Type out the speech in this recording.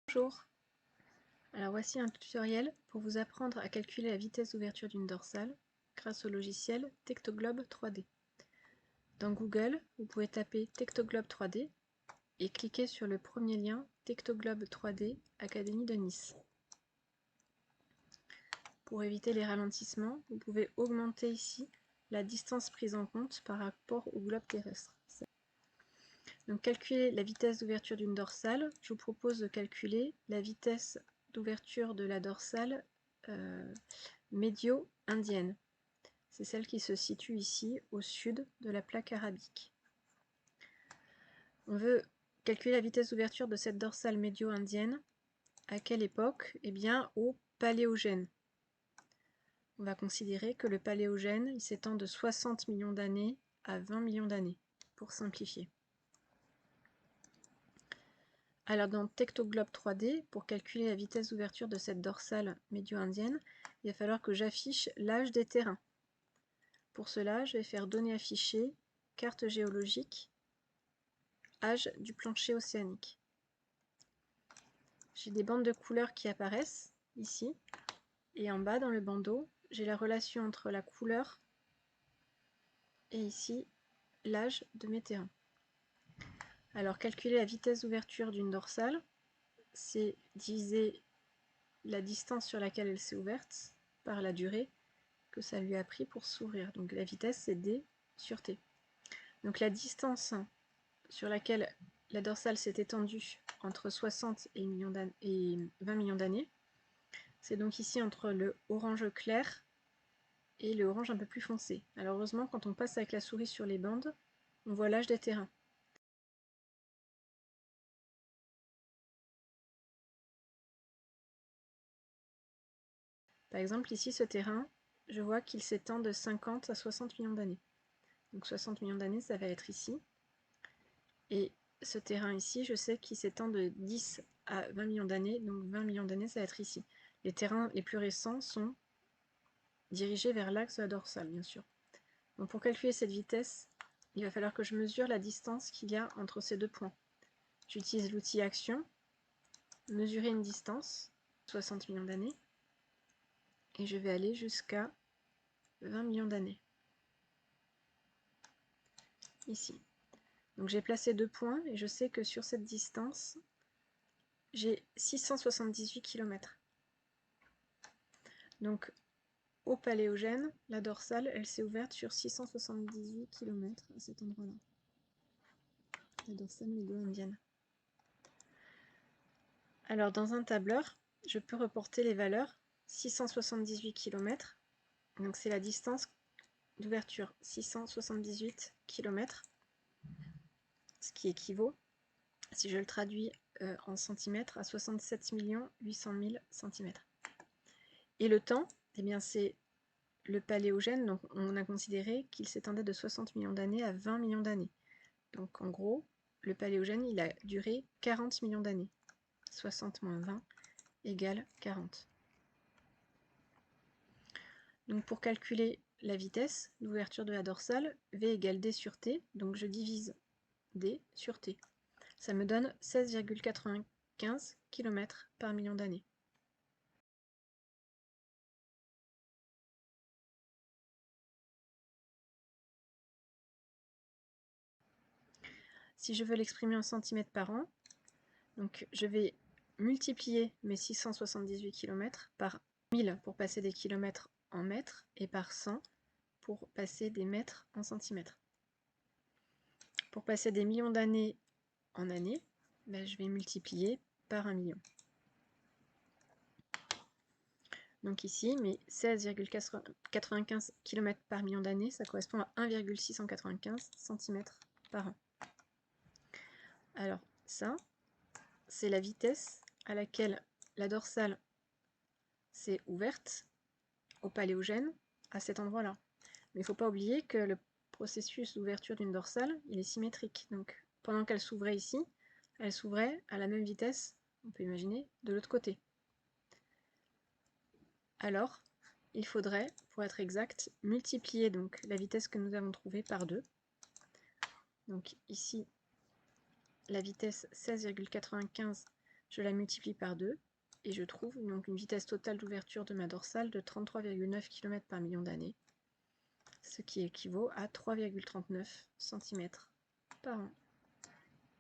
Bonjour, alors voici un tutoriel pour vous apprendre à calculer la vitesse d'ouverture d'une dorsale grâce au logiciel Tektoglob 3D. Dans Google, vous pouvez taper Tektoglob 3D et cliquer sur le premier lien Tektoglob 3D Académie de Nice. Pour éviter les ralentissements, vous pouvez augmenter ici la distance prise en compte par rapport au globe terrestre. Donc calculer la vitesse d'ouverture d'une dorsale, je vous propose de calculer la vitesse d'ouverture de la dorsale médio-indienne. C'est celle qui se situe ici au sud de la plaque arabique. On veut calculer la vitesse d'ouverture de cette dorsale médio-indienne. À quelle époque? Eh bien au Paléogène. On va considérer que le Paléogène s'étend de 60 millions d'années à 20 millions d'années, pour simplifier. Alors dans Tektoglob 3D, pour calculer la vitesse d'ouverture de cette dorsale médio-indienne, il va falloir que j'affiche l'âge des terrains. Pour cela, je vais faire données affichées, carte géologique, âge du plancher océanique. J'ai des bandes de couleurs qui apparaissent ici, et en bas dans le bandeau, j'ai la relation entre la couleur et ici l'âge de mes terrains. Alors calculer la vitesse d'ouverture d'une dorsale, c'est diviser la distance sur laquelle elle s'est ouverte par la durée que ça lui a pris pour s'ouvrir. Donc la vitesse, c'est d sur t. Donc la distance sur laquelle la dorsale s'est étendue entre 60 et 20 millions d'années, c'est donc ici entre le orange clair et le orange un peu plus foncé. Alors heureusement, quand on passe avec la souris sur les bandes, on voit l'âge des terrains. Par exemple, ici, ce terrain, je vois qu'il s'étend de 50 à 60 millions d'années. Donc 60 millions d'années, ça va être ici. Et ce terrain ici, je sais qu'il s'étend de 10 à 20 millions d'années, donc 20 millions d'années, ça va être ici. Les terrains les plus récents sont dirigés vers l'axe de la dorsale, bien sûr. Donc pour calculer cette vitesse, il va falloir que je mesure la distance qu'il y a entre ces deux points. J'utilise l'outil Action, mesurer une distance, 60 millions d'années, et je vais aller jusqu'à 20 millions d'années. Ici. Donc j'ai placé deux points, et je sais que sur cette distance, j'ai 678 km. Donc au Paléogène, la dorsale, elle s'est ouverte sur 678 km à cet endroit-là. La dorsale médio-indienne. Alors dans un tableur, je peux reporter les valeurs. 678 km, donc c'est la distance d'ouverture, 678 km, ce qui équivaut, si je le traduis en centimètres, à 67 800 000 cm. Et le temps, eh bien c'est le Paléogène, donc on a considéré qu'il s'étendait de 60 millions d'années à 20 millions d'années. Donc en gros, le Paléogène, il a duré 40 millions d'années. 60 moins 20 égale 40. Donc pour calculer la vitesse d'ouverture de la dorsale, V égale D sur T, donc je divise D sur T. Ça me donne 16,95 km par million d'années. Si je veux l'exprimer en centimètres par an, donc je vais multiplier mes 678 km par 1000 pour passer des kilomètres en mètres et par 100 pour passer des mètres en centimètres. Pour passer des millions d'années en années, ben je vais multiplier par 1 million. Donc ici, mes 16,95 km par million d'années, ça correspond à 1,695 cm par an. Alors ça, c'est la vitesse à laquelle la dorsale s'est ouverte au Paléogène à cet endroit-là. Mais il ne faut pas oublier que le processus d'ouverture d'une dorsale, il est symétrique. Donc pendant qu'elle s'ouvrait ici, elle s'ouvrait à la même vitesse, on peut imaginer, de l'autre côté. Alors, il faudrait, pour être exact, multiplier donc la vitesse que nous avons trouvée par 2. Donc ici, la vitesse 16,95 Je la multiplie par 2 et je trouve donc une vitesse totale d'ouverture de ma dorsale de 33,9 km par million d'années, ce qui équivaut à 3,39 cm par an.